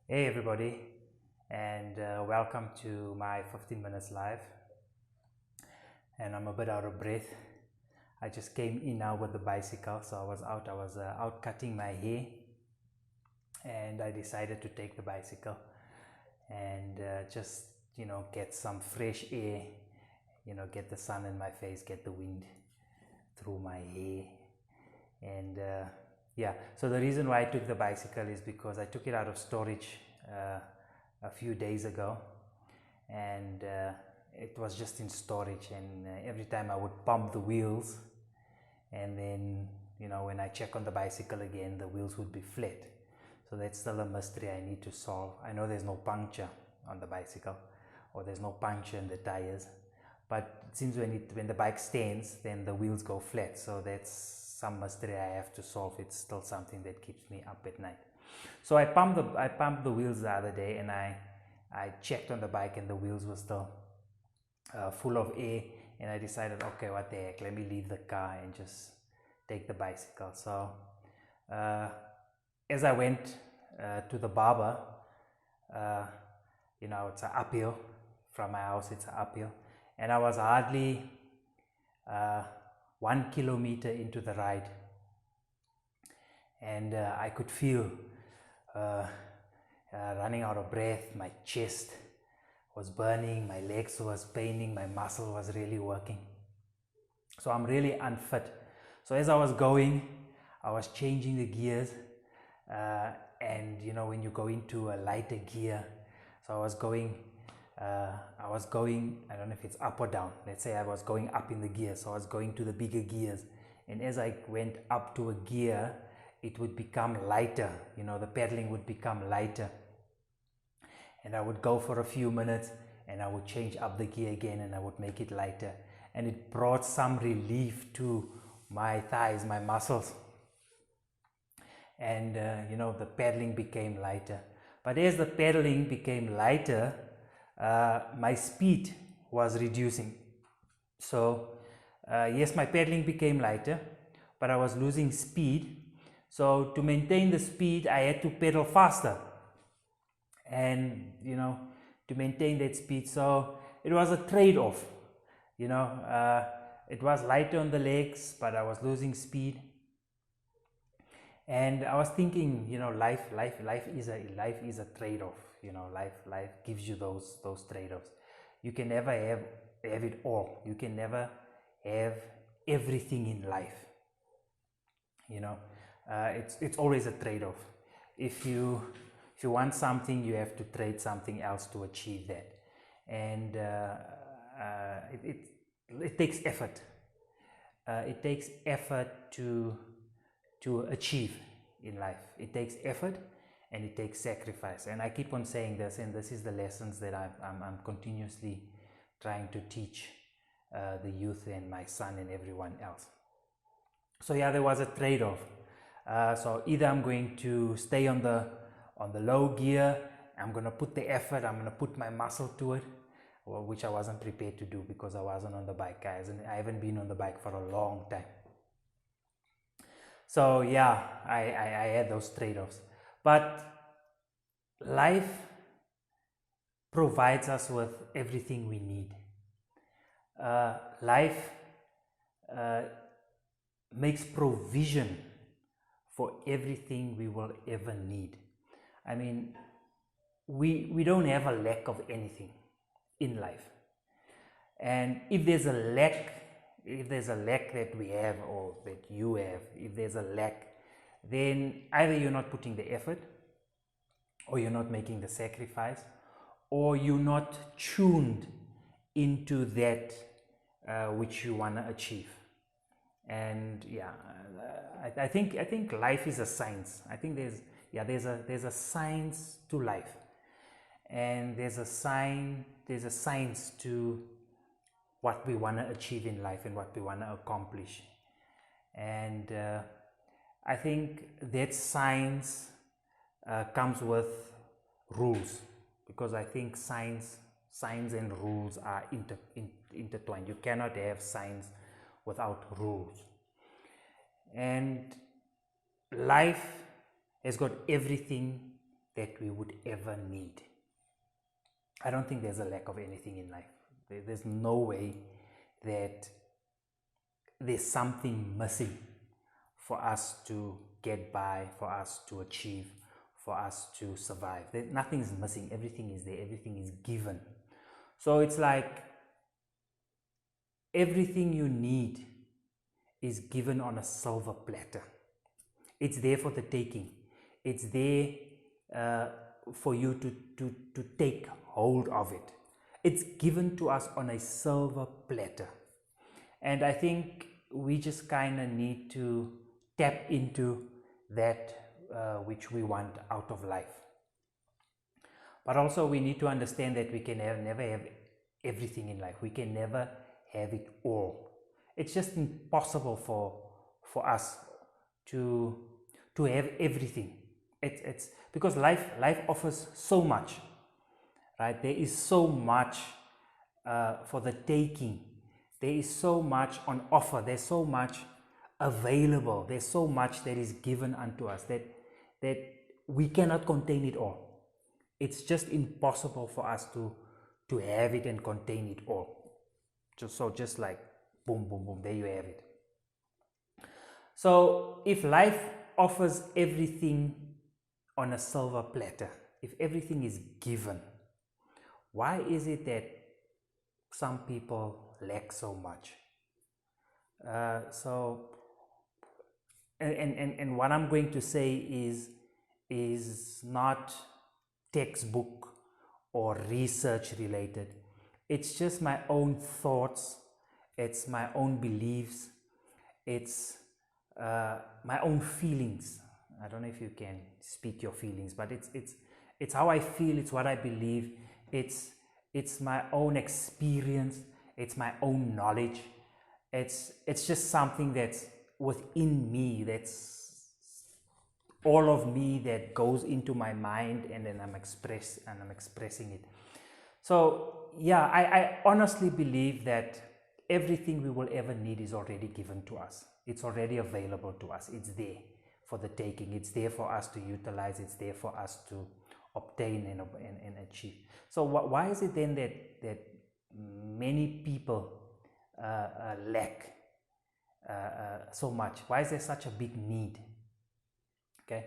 Hey everybody, and welcome to my 15 minutes live. And I'm a bit out of breath. I just came in now with the bicycle, so I was out cutting my hair, and I decided to take the bicycle and just get some fresh air, get the sun in my face, get the wind through my hair, and yeah. So the reason why I took the bicycle is because I took it out of storage a few days ago, and it was just in storage, and every time I would pump the wheels, and then when I check on the bicycle again, the wheels would be flat. So that's still a mystery I need to solve. I know there's no puncture on the bicycle, or there's no puncture in the tires, but it seems when the bike stands, then the wheels go flat. So that's some mystery I have to solve. It's still something that keeps me up at night. So I pumped the wheels the other day, and I checked on the bike, and the wheels were still full of air, and I decided, okay, what the heck, let me leave the car and just take the bicycle. So as I went to the barber, it's an uphill from my house. It's an uphill, and I was hardly 1 kilometer into the ride, and I could feel running out of breath. My chest was burning, my legs was paining, my muscle was really working. So I'm really unfit. So as I was going, I was changing the gears, and when you go into a lighter gear, so I was going, I don't know if it's up or down. Let's say I was going up in the gear, so I was going to the bigger gears, and as I went up to a gear, it would become lighter. The pedaling would become lighter, and I would go for a few minutes, and I would change up the gear again, and I would make it lighter, and it brought some relief to my thighs, my muscles, and the pedaling became lighter. But as the pedaling became lighter, my speed was reducing. So yes, my pedaling became lighter, but I was losing speed. So to maintain the speed, I had to pedal faster, and to maintain that speed. So it was a trade-off. It was lighter on the legs, but I was losing speed. And I was thinking, life is a trade-off. Life gives you those trade-offs. You can never have it all. You can never have everything in life. It's always a trade-off. If you want something, you have to trade something else to achieve that, and it takes effort. It takes effort to achieve in life. It takes effort, and it takes sacrifice. And I keep on saying this, and this is the lessons that I'm continuously trying to teach the youth and my son and everyone else. So yeah, there was a trade-off. So either I'm going to stay on the low gear, I'm going to put the effort, I'm going to put my muscle to it, which I wasn't prepared to do because I wasn't on the bike, guys, and I haven't been on the bike for a long time. So yeah, I had those trade-offs. But life provides us with everything we need. Life makes provision for everything we will ever need. I mean, we don't have a lack of anything in life. And if there's a lack that we have, or that you have, if there's a lack, then either you're not putting the effort, or you're not making the sacrifice, or you're not tuned into that which you want to achieve. And yeah, I think life is a science. I think there's a science to life, and there's a science to what we want to achieve in life and what we want to accomplish. And I think that science comes with rules, because I think science and rules are intertwined. You cannot have science without rules. And life has got everything that we would ever need. I don't think there's a lack of anything in life. There's no way that there's something missing for us to get by, for us to achieve, for us to survive. Nothing's missing. Everything is there. Everything is given. So it's like everything you need is given on a silver platter. It's there for the taking. It's there for you to take hold of it. It's given to us on a silver platter. And I think we just kind of need to tap into that which we want out of life. But also we need to understand that we can never have everything in life. We can never have it all. It's just impossible for us to have everything. It's because life offers so much, right? There is so much for the taking. There is so much on offer. There's so much available. There's so much that is given unto us that we cannot contain it all. It's just impossible for us to have it and contain it all. Just like boom, boom, boom, there you have it. So if life offers everything on a silver platter, if everything is given, why is it that some people lack so much? And what I'm going to say is not textbook or research related. It's just my own thoughts. It's my own beliefs. It's my own feelings. I don't know if you can speak your feelings, but it's how I feel. It's what I believe. It's my own experience. It's my own knowledge. It's just something that's within me. That's all of me that goes into my mind, and then I'm expressing it. So yeah, I honestly believe that everything we will ever need is already given to us. It's already available to us. It's there for the taking. It's there for us to utilize. It's there for us to obtain and achieve. So why is it then that many people lack so much? Why is there such a big need? Okay,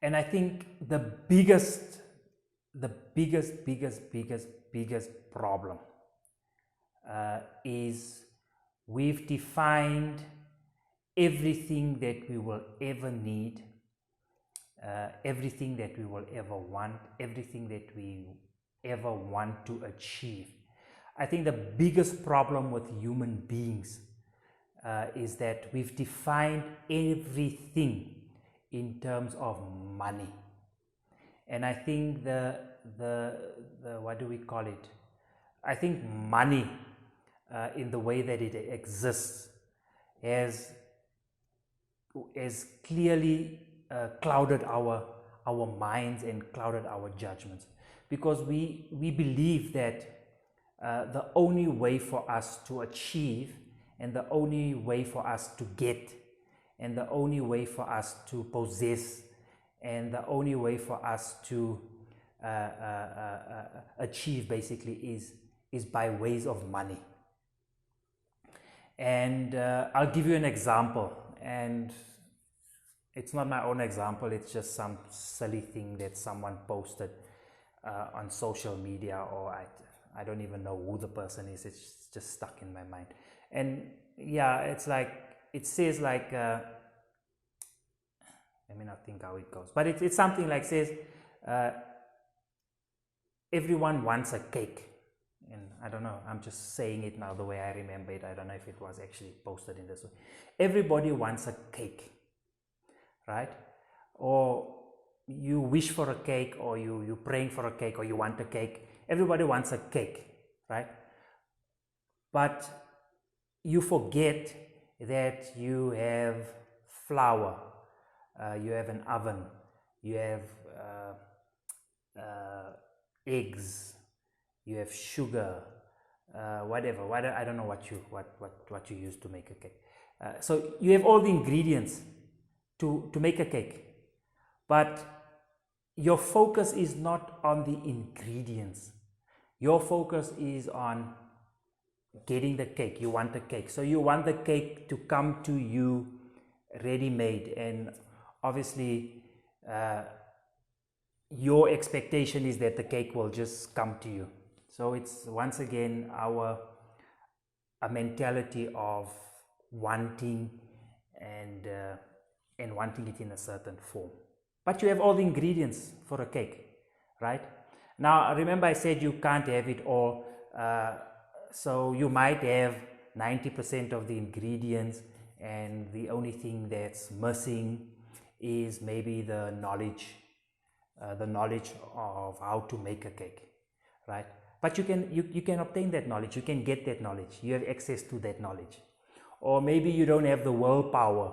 and I think the biggest problem is we've defined everything that we will ever need, everything that we will ever want, everything that we ever want to achieve. I think the biggest problem with human beings is that we've defined everything in terms of money. And I think the what do we call it? I think money in the way that it exists has clearly clouded our minds and clouded our judgments, because we believe that the only way for us to achieve, and the only way for us to get, and the only way for us to possess, and the only way for us to achieve basically is by ways of money. And I'll give you an example, and it's not my own example, it's just some silly thing that someone posted on social media, or I don't even know who the person is. It's just stuck in my mind. And yeah, it's like, it says like, let me not think how it goes, but it's something like says, everyone wants a cake. And I don't know, I'm just saying it now the way I remember it. I don't know if it was actually posted in this way. Everybody wants a cake, right? Or you wish for a cake, or you're praying for a cake, or you want a cake. Everybody wants a cake, right? But you forget that you have flour, you have an oven, you have eggs, you have sugar, whatever. I don't know what you use to make a cake. So you have all the ingredients to make a cake, but your focus is not on the ingredients. Your focus is on getting the cake. You want the cake, so you want the cake to come to you ready made, and obviously your expectation is that the cake will just come to you. So it's once again a mentality of wanting and wanting it in a certain form. But you have all the ingredients for a cake, right? Now remember, I said you can't have it all, so you might have 90% of the ingredients, and the only thing that's missing is maybe the knowledge of how to make a cake, right? But you can obtain that knowledge, you can get that knowledge, you have access to that knowledge. Or maybe you don't have the willpower,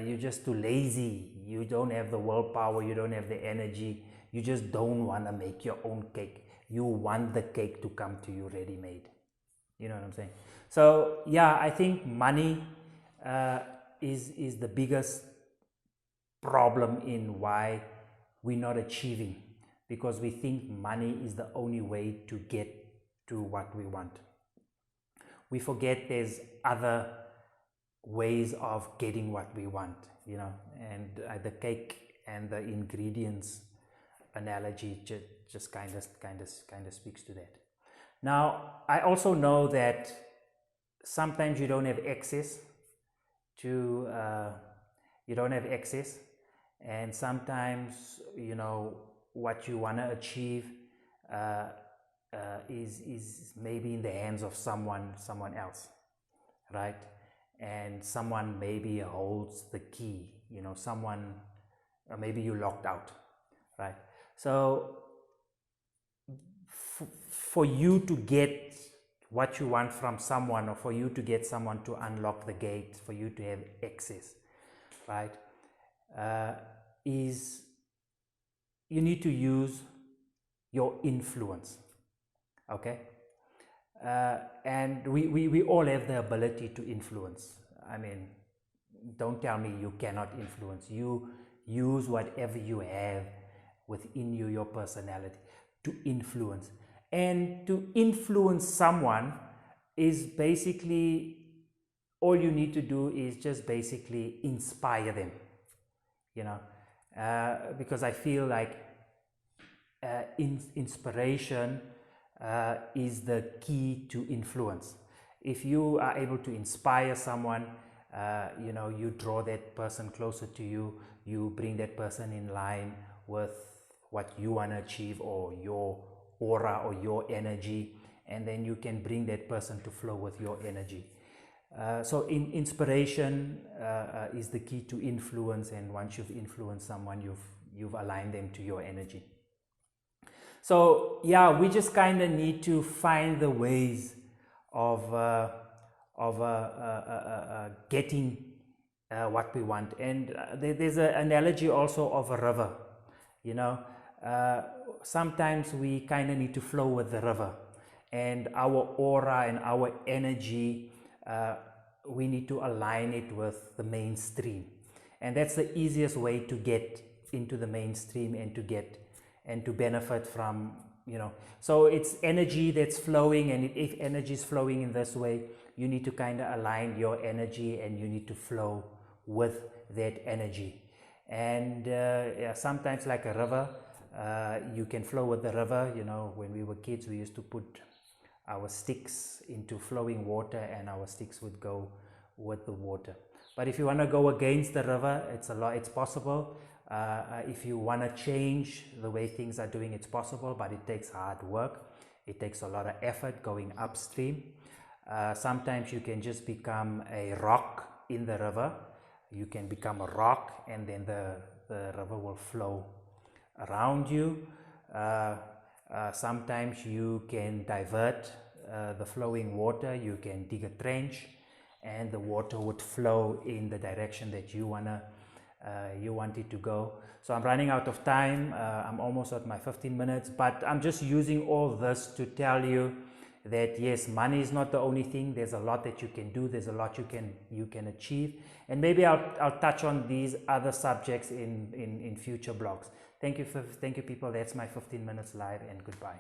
you're just too lazy, you don't have the willpower, you don't have the energy, you just don't want to make your own cake, you want the cake to come to you ready made. You know what I'm saying? So yeah, I think money is the biggest problem in why we're not achieving, because we think money is the only way to get to what we want. We forget there's other ways of getting what we want, you know, and the cake and the ingredients analogy just kind of speaks to that. Now, I also know that sometimes you don't have access to and sometimes, you know, what you want to achieve is maybe in the hands of someone else, right? And someone maybe holds the key, you know, someone, or maybe you locked out, right? So for you to get what you want from someone, or for you to get someone to unlock the gate, for you to have access, right, is you need to use your influence, okay? And we all have the ability to influence. I mean, don't tell me you cannot influence. You use whatever you have within you, your personality, to influence. And to influence someone is basically, all you need to do is just basically inspire them, you know, because I feel like inspiration is the key to influence. If you are able to inspire someone, you know, you draw that person closer to you, you bring that person in line with what you want to achieve, or your aura or your energy, and then you can bring that person to flow with your energy. So inspiration is the key to influence, and once you've influenced someone, you've aligned them to your energy. So yeah, we just kind of need to find the ways of getting what we want. And there's an analogy also of a river, you know. Sometimes we kind of need to flow with the river, and our aura and our energy, we need to align it with the mainstream, and that's the easiest way to get into the mainstream and to benefit from, you know. So it's energy that's flowing, and if energy is flowing in this way, you need to kind of align your energy, and you need to flow with that energy. And yeah, sometimes like a river, you can flow with the river. You know, when we were kids, we used to put our sticks into flowing water, and our sticks would go with the water. But if you want to go against the river, it's possible. If you want to change the way things are doing, it's possible, but it takes hard work. It takes a lot of effort going upstream. Sometimes you can just become a rock in the river. You can become a rock, and then the river will flow around you. Sometimes you can divert the flowing water. You can dig a trench, and the water would flow in the direction that you want it to go. So I'm running out of time. I'm almost at my 15 minutes, but I'm just using all this to tell you that yes, money is not the only thing. There's a lot that you can do. There's a lot you can achieve, and maybe I'll touch on these other subjects in future blogs. Thank you, people. That's my 15 minutes live, and goodbye.